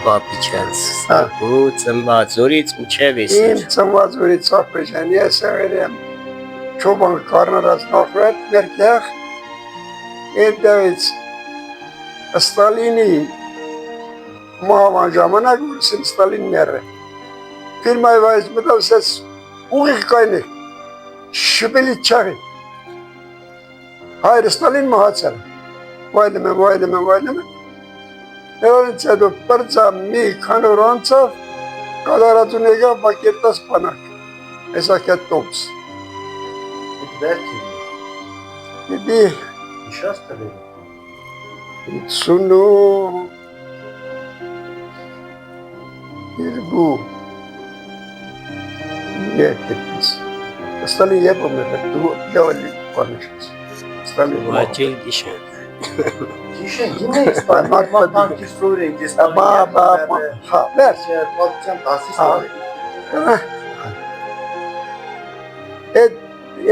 Պապիչանց, ու ծնվածորից մինչև էս։ Իմ ծնվածորից Ախպեջան, ես եղել եմ Չոբան կառնարած նախվետ ներքեղ, այնտեղից Ստալինի մահվան ժամանակ ուրսին Ստալին մեռը։ Ֆիրմայի վայից մտավ սես ուղիղ կայնի, շպիլի չաղի։ Հայր Ստալին մահացել։ Վայլում եմ։ Նրանից հետո պրծա մի քանոր անցավ, կադարածուն եկավ բակերտաս պանակ, հեսակյատ տոմս։ Իտ վերքի։ Իդի Իշաս տվեր։ 52 երկետից։ Ստալին եպում էր, դու լավալի պանիշից։ Ստալին Մաչել գիշեն։ Գիշեն, գինե ես պարմատմատանքի սոր ենք, ես վերջ։ Պատության տասիս տավեր։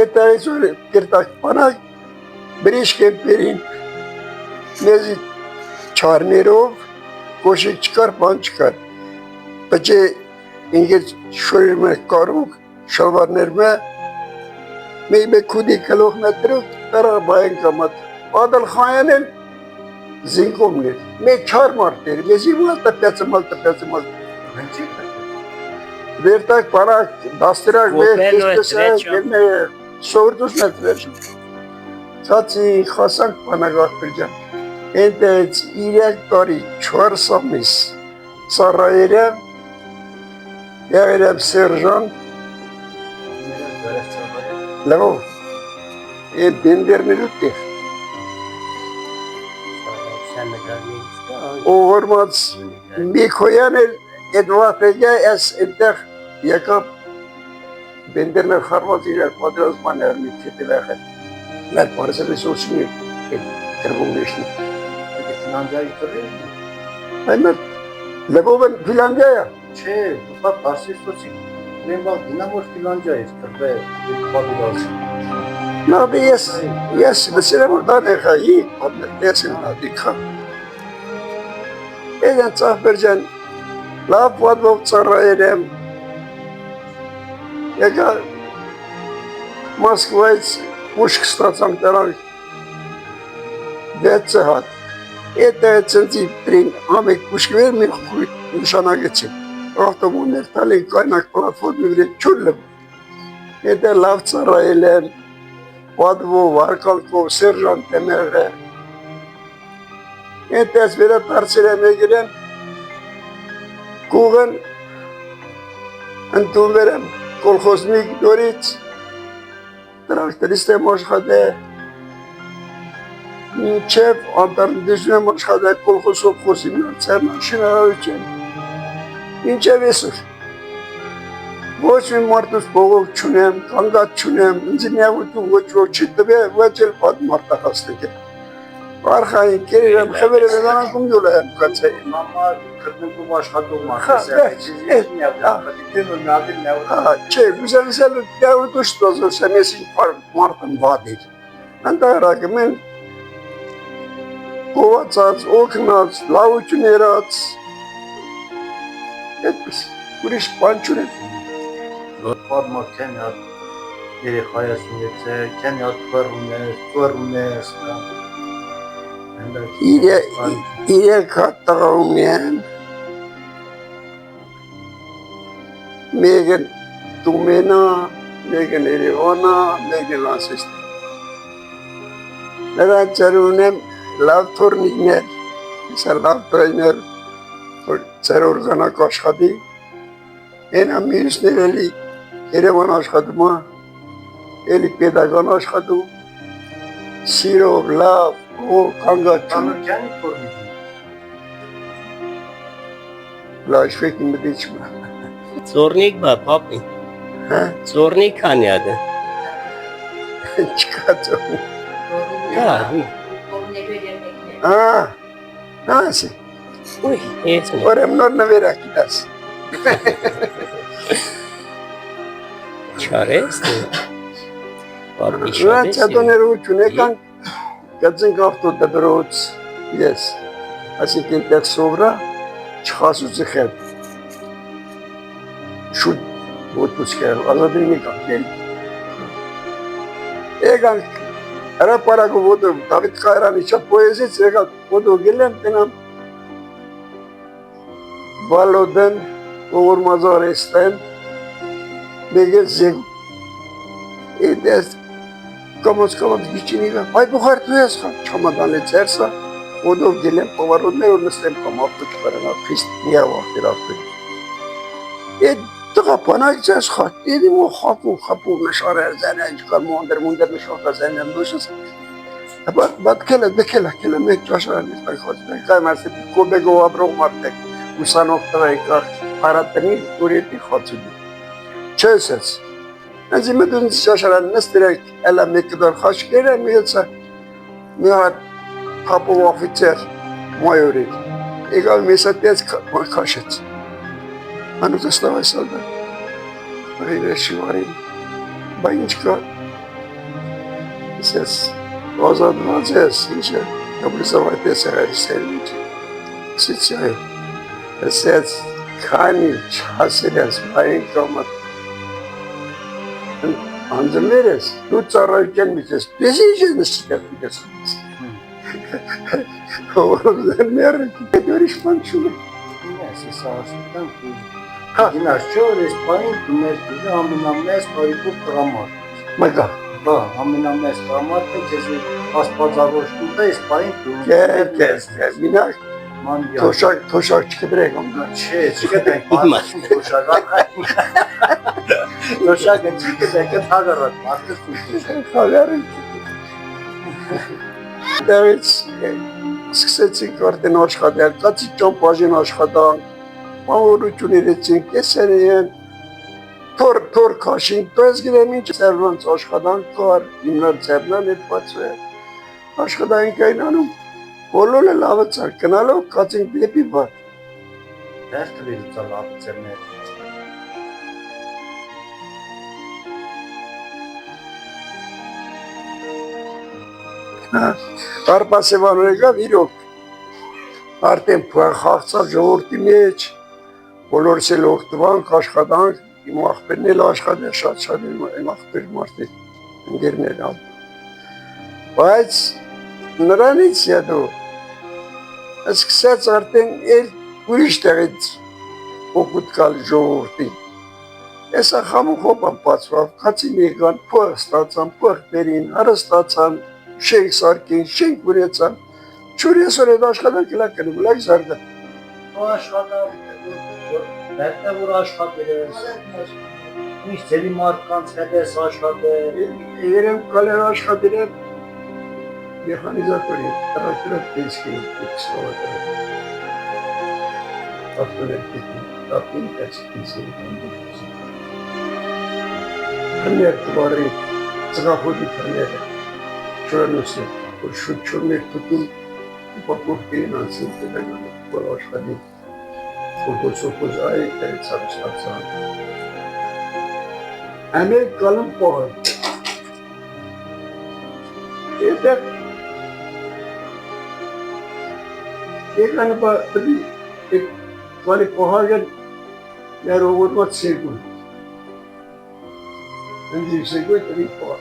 Այդ այցոր կերտակ պանակ բրիշկ եմ պերին մեզի չարներով կոշիկ չկար, բան չկար։ Բջե ինգեծ շորիր մե կարուկ, շալվարներ մե մեի մե կուդի կլող մետրուկ, տարաղբային կամատ։ Ադալ խայան են զինկոմներ, մեի չար մարդեր, մեզի մալտա պյացմալ։ Վերտակ պանակ, դաստիրակ մեկ, շորդուս մետ վերջում։ Ծացի խասանք պանակ Ախպեջան, այնտեղից 3 տարի 4 ամիս ծառայել եմ, եղել եմ սերժանտ, լավ, այդ բենդերներու տեղ, օվորմած Միքոյան էլ այդ վախտեգյա ես այնտեղ եկավ բենդերներ խարված իրար պատրազմաներ մի կետել եղել, մեր պարսելիս ոսնի կրվունգեշնի։ Ֆինանդիայի կրվի։ Այմեր, լևով են Ֆիլանդիայա։ Չէ, ուստա պարսիստոցի մեն բաղ դինամոր Ֆիլանդիա ես կրվե պատուլազի։ Նադի ես վսիրեմ որ դան էխայի, ես եմ նադի կա։ Էգան Ախպեջան, լավ պատվով ծառայել եմ, եկա Մոսկվայից ուշք ստացանք տարանք 6 հատ, այդ ծնծի տրին ամեկ ուշկվեր մի խույտ նշանագեցին, ավտոմուններ տալին կայնակ պլատվոդմի վրետ չուլլում, այդ լավ ծառայել եմ, պատվով, արկալքով, սերժանտ եմ եղել, այդ ես վերադարձել եմ եկել եմ, կուղն ընդունվել եմ կոլխոզնի նորից, տրակտորիստ եմ աշխատել, մինչև անտարնդիժում եմ աշխատել կոլխոսով խոսիմ նորցերն շինարարուչ եմ, մինչև այսօր, ոչ մի մարդուս բողոք չունեմ, կանգատ չունեմ, ինձ միավուտում ոչ ոչ չի տվե, ոչ էլ պատ մարդախաստեք եմ, արխային կերիր եմ, խվեր եմ եդանանքում յուլը եմ կացել։ Մամար կրտնքում աշխատող Չէ, վուզանիսել միավուտու շտոզոս եմ ես ինչ մարդն վադիր, անտարակում են գովացած, օգնած, լավություն երած, այդպես, ուրիշ բան չունեմ։ Պատմա կեն հատ երեխայասուն եծե, կեն հատ կվռուներ, Իրեք հատ տղաում եմ, մեկն Տումենա, մեկն Երևանա, մեկն Ասեստի։ Նրանց ծերուն եմ լավ թորնիկներ, իսա լավ տրեյներ, որ ծեր օրգանակ աշխատի, են ամիրուսներ էլի Երևան աշխատում, էլի պետական աշխատում, սիրով, լավ, կանգատ չուն։ Անուրքյանի թորնիկն։ Լաշվեկի մտիչում։ Ծորնիկ բա, պապի։ Ծորնիկ քանի ադը։ Չկա ծորնիկ։ Ասի։ Ուй, ես ունի։ Որեմ նոր նվերակ իդաս։ Չարես դու։ Պապի Ուրած շատ հետոներ ուղություն եկանք, գծենք ավտո դրոց ես, ասիկ ինտեղ սովրա, չխասուցի խել, շուտ ոտուց կել, ազատինի կապել, եկանք, հրապարակը ոտով, Դավիթ Խայրանի չա պոեզից, եկանք ոտով գելեմ, տնամ, Վալոդեն, ողոր մազարեստեն, մեգել զեգ, դես, կամոց գիչինիվը, այ բուխար դու ես խան, չամադան է ծերսա, ոտով գելեմ, պավարոդներ որ նստեմ կամ ավտոչ պարանա, խիստ միավ աղտեր ավտոչ։ Եդ տղա պանակ ձեզ խատ, եդիմ ու խապում նշարեր զենեն, չկար մոնդեր նշորտա զենեն դոշս, բատ կելա, մեկ ճաշարան ես տակ խոցնեն, կայմ ասեպի կոբեգով աբրող մարդեք, ուսանող տղայի կար, հարատտնի ուրետի խոցունի։ Չես ես, ընձի մդունից ճաշարան նստիրեք, էլա մեկ կդար խաշկեր է միեցա, մի հատ Հապով ովիցեր մայորից, եկալ մեսատեց քաշեց, անուկը ստավ այս ալդա, այրեշի վարին, բա ինչ կա, ասես, ազատված ես, ինչ է, կաբրիսավ այդպես եղարի սերվիչ, ասեցի այո, ասեց, քանի չասեր ես, բային կամատ, անձմեր ես, դու ծառայքեն միցես, ես ինչ ես նստիտեղ միցես, Հովորոզեն մերրիք, ուրիշ պան չունի։ Ես ես ասուտան կուզ։ Գինար չոր ես պային դումեր դուզը ամենամես պարիկով տղամարդ։ Մայկա։ Բա, ամենամես տղամարդ է ձեզ ասպազավոր շտուտը ես պային դումեր Կես, մինակ, թոշակ չկդրեք ամգա։ Չէ, չկդենք, մարդություն թոշակ։ Թոշակը չկդենք, էտ հագարատ, մարդություն թոշակ։ Հագարիք։ Դավից սկսեցինք արդեն աշխատել, կացիկ ճամպաժին աշխատանք, պանորություն իրեցինք, կեսեր են, թոր կաշինք, તો ես գիրեմ ինչ ծերվանց աշխատանք կար, իմնար ծերնան էր բացվեր, աշխատանք այն անում, բոլորը լավը ծար, կնալով կացինք դեպի բար։ Դեր տվիրուցա լավը ծերներ։ Արպասևանոր եկավ իրոք, արդեն խաղցավ ժողորդի մեջ, բոլորս էլ ողտվանք, աշխատանք, իմ աղբերն էլ աշխատել, շատ իմ աղբեր մարդի ընգերներ ալ։ Բայց նրանից յետո, սկսեց արդեն էլ ուրիշ տեղից օգուտ կալ ժողորդի։ Եսա խամու խոպան պացվավ, կացին եկան, պող ստացան, պող բերին, հարստացան, շենք սարկին, շենք վրեցան, չուր ես որ էդ աշխատանք լակ կնում, լակ զարգան։ Ու աշխատավ, բերտը որ աշխատել ես, ինչ ձելի մարդկանց հետ ես աշխատել։ Երեմ կալեր աշխատել եմ, մեխանիզատորի, տրակտորը տեսքի կստովատել։ Ավտորեր կետին, տապին տեսքիզի կանդուշուսի։ Հներ տվարի, ծղախոդի թաները, չորանոսը, որ շուտ չորներ տուտում, պապող կերին անցին տեգանանը, որ աշխատի, սոպոզ այ տերեցավ ստացան։ Ամեր կալում պողը։ Եդեղ եկանը բատի վարի պողագեն ներողորված սերգուն։ Ընդիվ սերգոյ տրի պողը։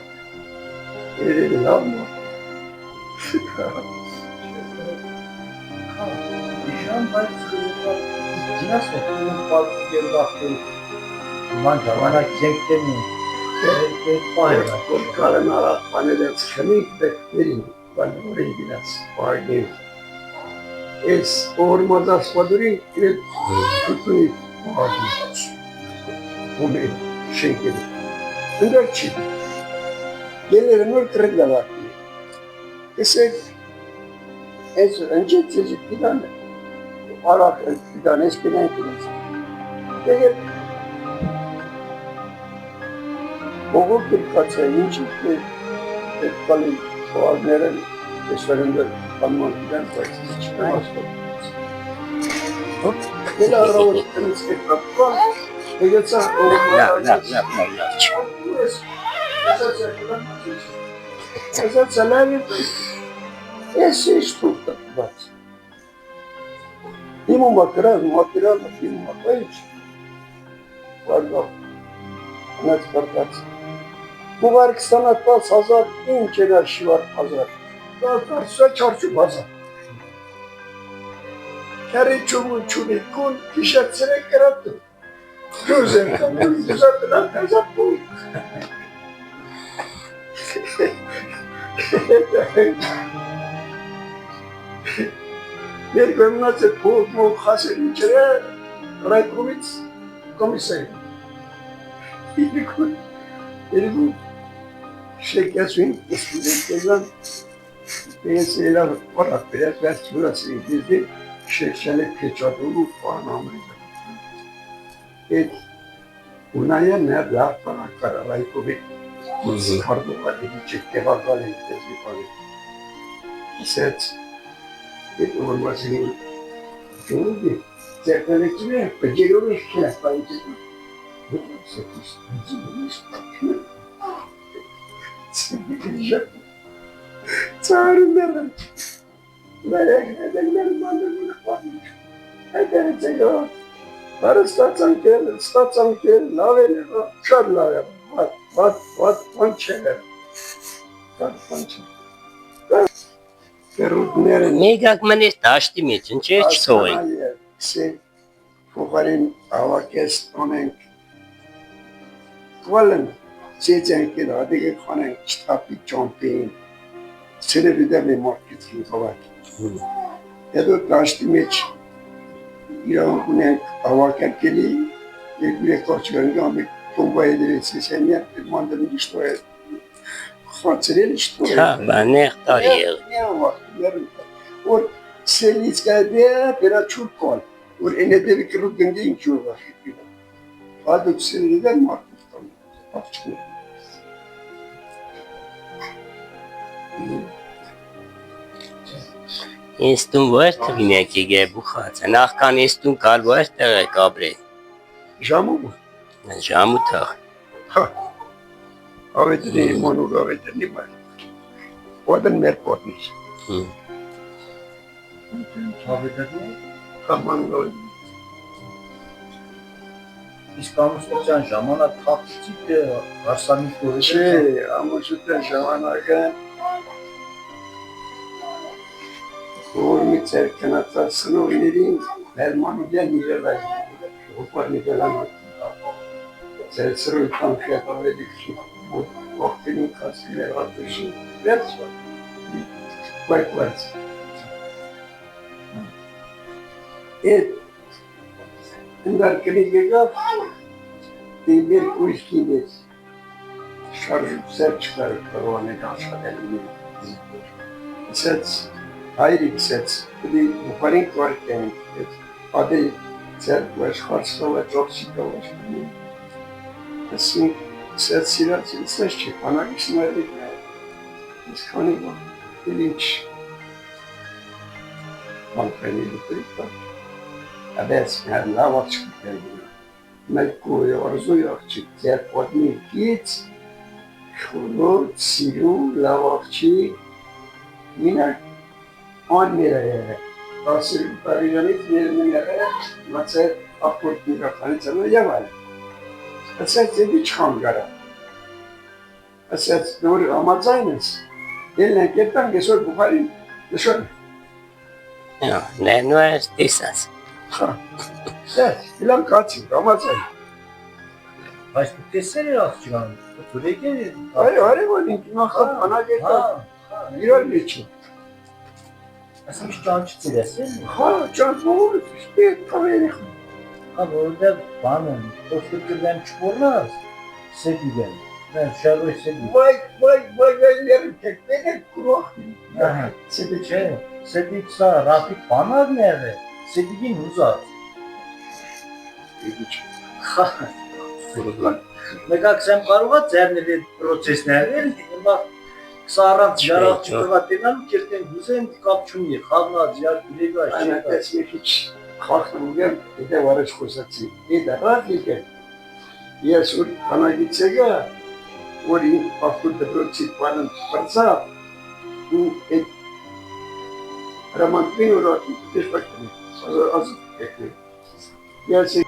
Երևի լավն է։ Իշան բայց գինաս է, կունում պալկի գերդախտել, ման ժամանակ զենք տենին, այդ պայր է։ Որ կալեն արատ պաներենց խնիկ դեքներին, պաներին գինաս պարգև։ Ես օրմազ ասպադուրին իրետ թուտունի պահագին, ում է շենքերի, ընդար չի։ Գելերը նոր կրետ լավակի։ Կսեք, ես ընջետ ձեզի պիդան է, արախ պիդան ես պինան կինած։ Դեգեր, բողով կրկաց է, ինչիք է, այդ կալի խոարները, ես վերնդր պանման պիդան, բայց ես չկան ասպոտ։ Գել առավոր տնից կրկապկան, դեգեցա Ասացա լավ է, ես ինչ թուղթը բաց։ Ему материально, ему материально. Ладно, она скорбится. Бувар ki sanattan sazar, en kenar şivar pazar. Dağıtarsa çarşı pazar. Kere çubuğu kun, kişetsine kırattı. Gözlerden düzeltilen tezat bu. Bir gün nasıl bu hasır içine Raykovic komiser. Bir gün şekersün üstünde Beyazıyla olarak biraz versiyonası gizli şekerlik keçadolu falan amrıydı. Evet, bunaya ne rahat bana kararayı kobi. Harbi var, edecek devam var, edecek var. Set, bir olmasını düşünüldü. Zerklereki mi? Beceriyor işler, bence. Bu sekiz, Sen çağırın derim. Nereye gidelim bandırını koymuş. Ederece yok. Var ıstatsan gel, laveli, şar laveli. Vançeler. Perut nereye? Մեգակ մնես դաշտի մեջ, ինչ է չսողի։ Sen fukarin avakes onen. Kualın. Çeçen ki adige kanen kitapı çompeyin. Sebebi de bir marketing var. Ya taştı meç. İran kunen avaken keli. Bir kaçırın ama bomba edilirse sen yaptın mandalın işte. Hatırel işte. Հա, բանեղ տարի է։ Ne var? Yarın. O selis geldi bir çok kol. O enede bir kırık döndü inki var. Adı seneden marketing. Açık. Ինստուն որ թվինեք եկե բուխած։ Նախքան ինստուն կալ որ տեղ է կաբրե։ Ժամու mu? Ժամութա։ Ha. Avetini monur avetini var. Odan merpotnis. Fabrikada ne? Aman ol. İskamuş'tan zamana taksit de Arsanik doğru. Ama şu da zamana gel. Oğlum içerken atasını oynayayım. Elmanı gelmiyor ben. O parını gelen sen sırrı tam fiyata verdik. Bu vaktinin kasıyla atışı. Ver sonra. Var. Evet. Bunlar kırıcıga bir kuşkidir. Şarjı ser çıkarıp karavana aşağı elini. Set, ayrı bir set. Bu panik varken adı set var, harçta var, çok şıkta var. Aslında set silah ses çık, bana işine edip biz kanı var, bilinç. Bankayla birlikte var. Abes her lava çıkıyor. Melkuya arzuya çıkıyor. Odni git. Şunu silu lavakçı yine 10 liraya. Nasıl parayı nereye? Mesela akort rakamı sana yavar. Esas bir çıkan gara. Esas doğru ama zaynız. Eline ketten geçer bu parin. Geçer. Հա, նայնուար տեսած։ Ha. Evet, filan kaçın ama sen. Baş bu keseri akçıgan. Buraya gelir. Hayır, o linki nakal bana getir. Birer geçin. Aslında şu can çıktı desin. Ha, can doğru işte tabii. Abi orada bana o fikirden çıkmaz. Sevgilen. Ben şarkı sevgilen. Vay ellerim tekmeler kurak. Sedik sağ Rafik bana nerede? Sedik'in uzak. Nekak sen karva cerneli prosesleri bak sağran yarak çıkarttılar kirten güzel kapçun ye xalna ziyar bileği Aynen açtı. tesbih hiç kalktım gel bir de varış koşatsı. Bir de rahat yiyken. Yesur bana gitse ya orayı haftada böyle çıkmanın varsa bu Raman bin uğraştım. Teş bakayım. Az gerçek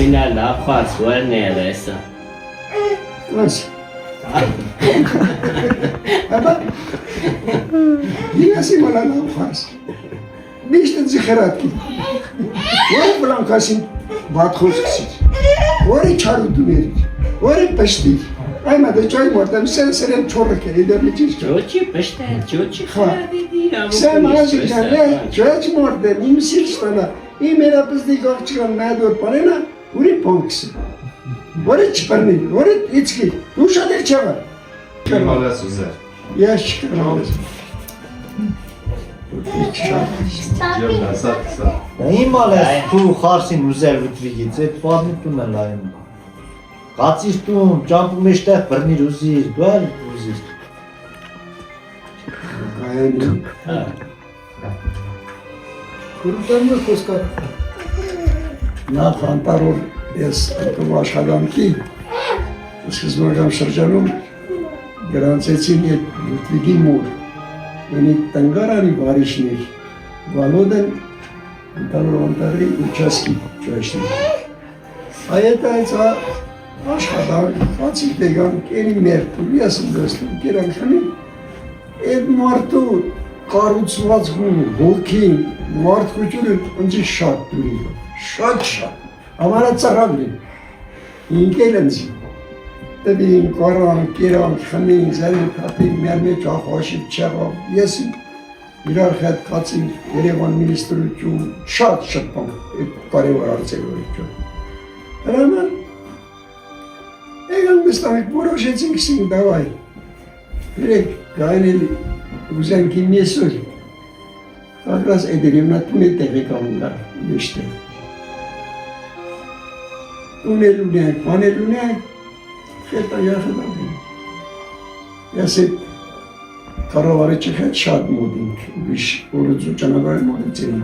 Mina lafaz var neresi? nasıl? Ama yine simala lafaz. Bişten zikrat ki. Var bulan kasın batxoz kısır. Var çarı düneri. Var peşti. Ayma da çay morda sen sen çorrak ederleceğiz. Çoçi peste, çoçi dedi. Sen azıcık ne? Çay morda mimsil stana. İyi mera bizde gakçıkan ne dört parayla. Uri ponksi. Uri çıparni. Uri içki. Duşadır çavar. Kıymalı süzer. Yaş çıkarmaz. Cemden sat. Ийм алес түү харсын үзэл бүтрийг зэт фадны тунаа лайм. Гацис тун жамп мэштэ бэрнир үзир гэл үзир. Aynen. Kurbanı koska. Na fantarol es tomaş adam ki. Siz magam şarjanım. Granceçini Lütfigi mur. Yani tangarani barışnir. Valodan Tanrıvantarı uçaski çoğuştu. Ayetaysa aşağıdan açık degan kendi mertu yasın dostum. Kiran kani ed martu karutsvaz gün volki mart kuçulun önce şart duruyor. Şart. Amara çarabli. İnkelenzi. Tabii karan kiran kani zaten tabii mermi çahoşip çaba yesin. Իրար հետ կացին Երևան մինիստրություն շատ բան այդ կարևոր հարցերով ճո։ Հրաման եկան մստանք որոշեցինք սին դավայ։ Իրեք գայնել ուզենք ինեսոլ։ Ակրաս էդերիմնա տուն է տեղի կամունգա միշտը։ Տունել ունենք, բանել ունենք, հետա յախետավին։ Յասետ Կառավարիչը հետ շատ մոդինք, ուրիշ օրուձու ճանապարհի մոդեցին։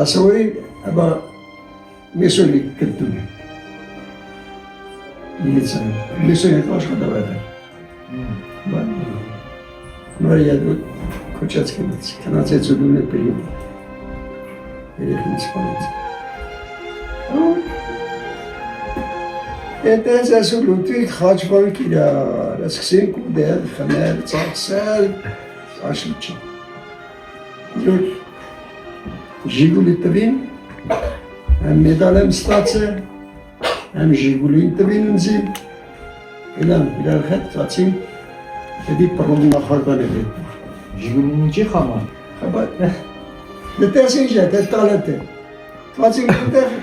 Ասորի, ապա մեսոլի կտում։ Միցան, մեսոլի աշխատավար է։ Բան։ Նոր յադու կոչած կնաց, կնացեց ու դուն է պերիմ։ Երեխինց պանեց։ Էտես ասու լուտվիկ խաչվանք իրար, ասկսենք ու դեր, խներ, ծաղսել, աշիչը։ Յոր ժիգուլի տվին, հեմ մեդալ եմ ստացել, հեմ ժիգուլին տվին ընձի, իրան իրար հետ ծացին, հետի պրոմ նախարդան է հետ։ Ժիգուլին ինչի խաման։ Հաբա, դետեսին ժետ, հետ տալետ է, ծացին կտեղ,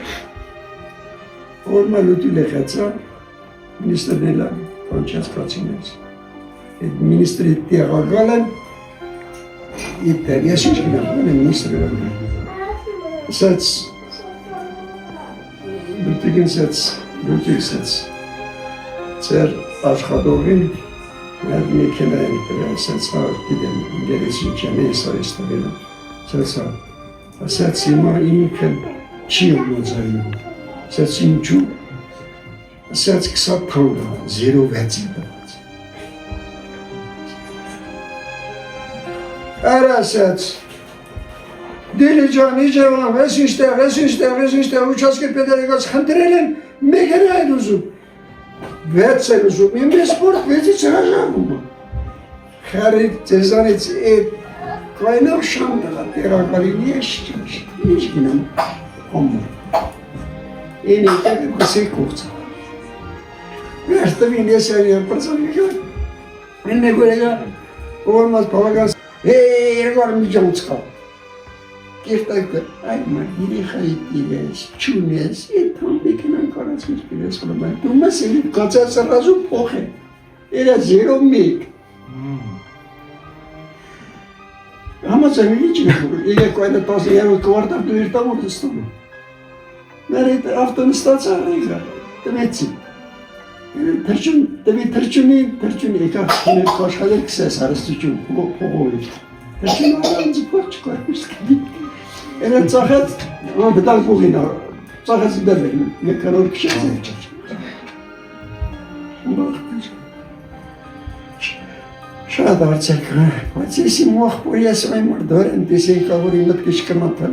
Orma lütfüyle kaçsa, ministerlerle konuşacağız kaçınız. Minister ettiği ağalan, yeter yaşayış gibi yapmalı ministerler. Sets, lütfükin sets, lütfük sets. Ser aşkadogin, ne kenara gider, sets var gidelim, gerisi içine sayısta verin. Sets var. Sets ima imken çiğ olacağını. Sets imçu, ասած 20 թանկ, 0.6-ի տված։ Արա ասած, Դիլի ջան, իջևան, ես ինչտեղ, ուչասկի պետերեկած խնդրել են, մեկ էր այդ ուզում։ 6 են ուզում, իմ սպորտ 6-ից հրաժարվում է։ Խարիտ ձեզանից այդ կայնավ շան դղա տերակարին ես գինեմ ամուր։ Են եկակ կսեի կողցա։ Վերստվին ես արիան պրծանի կան, են նեգորեգա ովորմազ պավագաս, երգար մի ջանցկա։ Կերտակը, այ մար երեխայի տիրես, չունես, այդ թամբիքնան կարած միշ կիրես խլոման, դու մեզ էլի կացած սրազու փոխ է, էրա 0.1։ Համաձայնելի չգնում, եկեք այդը 10-րդ կվարտալ դու երտավոր դստանում։ Մեր այդ ավտոնստացա եկա, տվեցի։ Թրջունի եկա խուներ կաշխալեր կսես հարստություն, փողովի։ Թրջուն առանձի կող չկար, Էնը ծախեց, բտալ կողին, ծախեց դերվերն, մեկանոր կշեց է չաչ։ Շատ արցեք, բայց եսի մոխ պոր ես այմար դոր են տեսեի կաղորի մտքի չկրնատալ